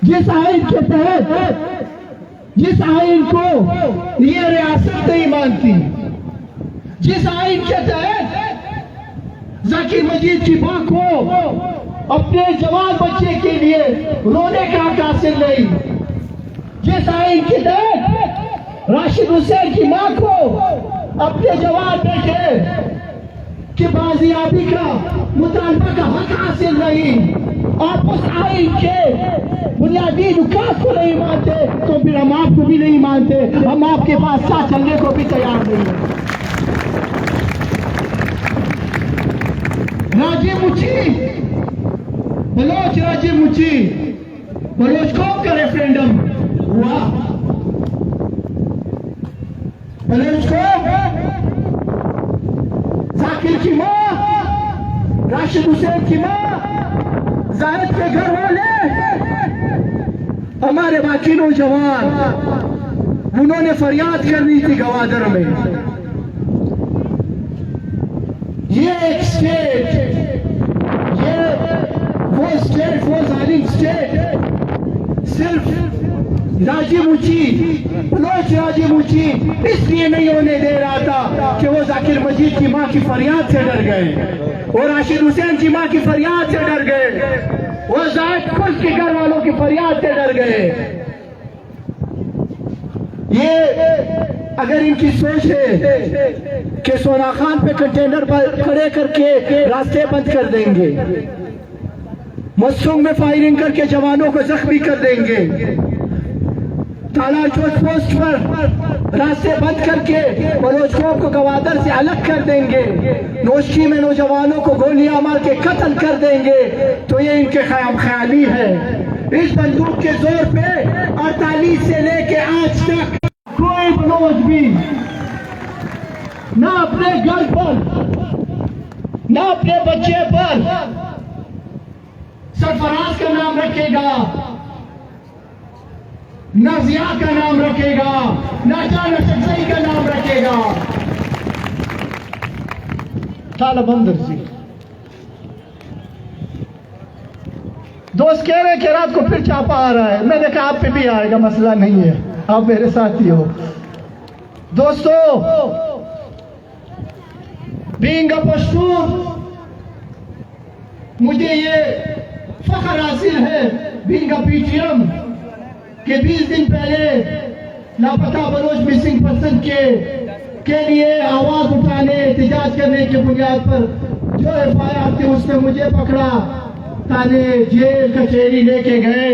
जिस आइन के तहत, जिस आइन को ये रियासत नहीं मानती, जिस आइन के तहत जाकिर मजीद की मां को अपने जवान बच्चे के लिए रोने का हक हासिल नहीं, जिस आइन के तहत राशिद हुसैन की मां को अपने जवान बेटे की बाजियाबी का मुतालबा का हक हासिल नहीं, आप उस आइन के बुनियादी नुकात को नहीं मानते तो फिर हम आपको भी नहीं मानते, हम आपके पास साथ चलने को भी तैयार नहीं है। राजीव मुची, बलोच राजीव मुची, बलोच कौम का रेफरेंडम हुआ, बलोच कौम, जाकिर की मां, राशिद हुसैन की मां, जाहिद के घर वाले, हमारे बाकी नौजवान, उन्होंने फरियाद करनी थी गवादर में। ये एक स्टेट, ये वो स्टेट, वो जालिम स्टेट सिर्फ राजीव मुची, बलोच राजीव मुची इसलिए नहीं होने दे रहा था कि वो जाकिर मजीद की मां की फरियाद से डर गए, वो राशिद हुसैन की मां की फरियाद से डर गए, वो जाहिद खुद के घर वालों की फरियाद से डर गए। ये अगर इनकी सोच है कि सोना खान पे कंटेनर पर खड़े करके रास्ते बंद कर देंगे, मसूम में फायरिंग करके जवानों को जख्मी कर देंगे, ताला चौक पोस्ट पर रास्ते बंद करके बलोच कौम को गवादर से अलग कर देंगे, नौशी में नौजवानों को गोलियां मार के कत्ल कर देंगे, तो ये इनके ख्याम ख्याली है। इस बंदूक के जोर पे 48 से लेके आज तक कोई बलोच भी ना अपने घर पर, ना अपने बच्चे पर सरफराज का नाम रखेगा, न जिया का नाम रखेगा, न जान सकसई का नाम रखेगा। ताला बंदर जी दोस्त कह रहे कि रात को फिर चापा आ रहा है, मैंने कहा आप पे भी आएगा, मसला नहीं है, आप मेरे साथ ही हो। दोस्तों, बीइंग अ पश्तून, मुझे ये फख्र हासिल है बीइंग अ पीटीएम कि 20 दिन पहले लापता बलोच मिसिंग पर्सन के लिए आवाज उठाने, एहतजाज करने की बुनियाद पर जो एफआईआर थी उसने मुझे पकड़ा, थाने जेल कचहरी लेके गए।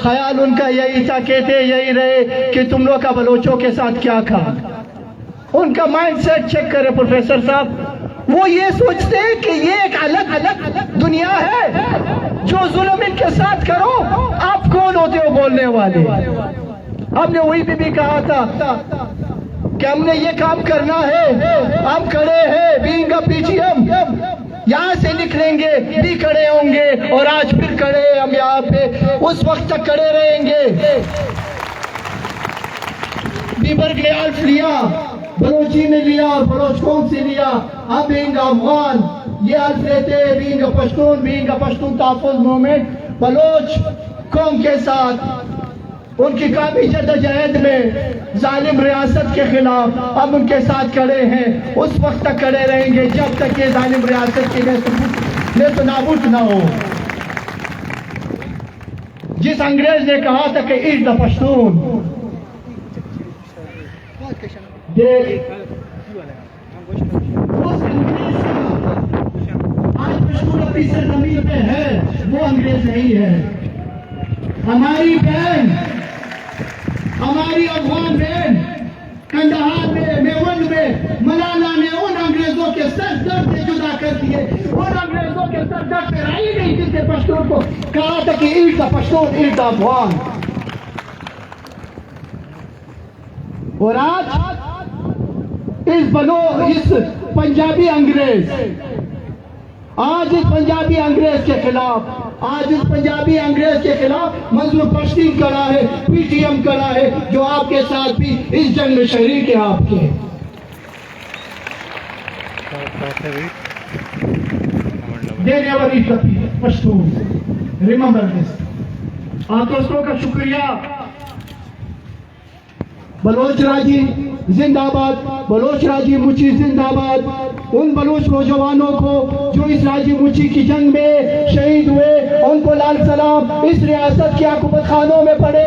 ख्याल उनका यही था, कहते यही रहे कि तुम लोग का बलोचों के साथ क्या था। उनका माइंड सेट चेक करे प्रोफेसर साहब, वो ये सोचते हैं कि ये एक अलग अलग दुनिया है, जो जुल्म इनके साथ करो, आप कौन होते हो बोलने वाले। हमने वही भी कहा था कि हमने ये काम करना है, हम खड़े हैं बीइंग अ पीटीएम, यहाँ से निकलेंगे भी खड़े होंगे और आज फिर खड़े हम यहाँ पे, उस वक्त तक खड़े रहेंगे। बीबर्ग ने अल्फ लिया, बलोची ने लिया और बलोच कौम से लिया, हम बीइंग अफगान ये अल्फ लेते हैं, being a Pashtun, being a Pashtun Tahaffuz movement, Baloch कौम के साथ उनकी काफी जद्दोजहद में जालिम रियासत के खिलाफ हम उनके साथ खड़े हैं, उस वक्त तक खड़े रहेंगे जब तक ये जालिम रियासत की नेस्त नाबूद ना हो। जिस अंग्रेज ने कहा था कि इज द पश्तून, आज पश्तून अपनी सरजमीन पे है, वो अंग्रेज नहीं है। हमारी बहन, हमारी अफगान बहन कंदहार में, मेवंद में मलाला ने उन अंग्रेजों के सर दर्द से जुदा कर दिए, उन अंग्रेजों के सर दर्द पे आई नहीं जिसने पश्तून को कहा था कि ईद द पश्तून, ईद द अफगान। और आज इस पंजाबी अंग्रेज, आज इस पंजाबी अंग्रेज के खिलाफ, आज इस पंजाबी अंग्रेज के खिलाफ मंजूर पश्तीन खड़ा है, पीटीएम खड़ा है, जो आपके साथ भी इस जंग में शरीक है। आपके they never eat the Pashtun. Remember this. आप दोस्तों का शुक्रिया। बलोच राजी जिंदाबाद, बलोच राजी मुची जिंदाबाद। उन बलोच नौजवानों को जो इस राजी मुची की जंग में शहीद हुए, उनको लाल सलाम। इस रियासत के आकुबत खानों में पड़े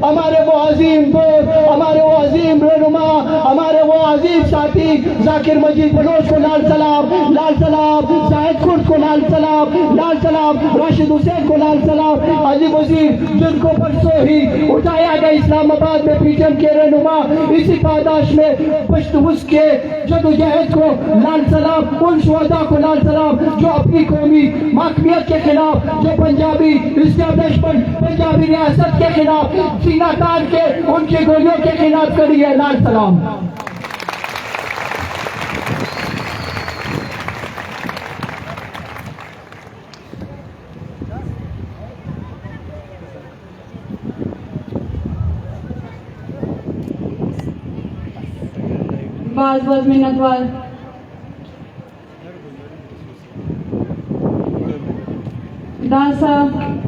हमारे वो अजीम दोस्त, हमारे वो अजीम रहनुमा, हमारे वो अजीम साथी जाकिर मजीद बलोच को लाल सलाम, लाल सलाम। जाहिद कुर्द को लाल सलाम, लाल सलाम। राशिद हुसैन को लाल सलाम। अली वजीर जिनको परसों ही उठाया गया इस्लामाबाद में पीटीएम के रहनुमा, इसी पादाश में पश्तूस के जदोजहद को लाल सलाम। उन शुहदा को लाल सलाम जो अपनी कौमी माकमियत के खिलाफ, जो पंजाबी इस्टेब्लिशमेंट, पंजाबी रियासत के खिलाफ सीना तान के उनकी गोलियों के खिलाफ खड़ी है, लाल सलाम। बाज बाज मिन्नतवार दास साहब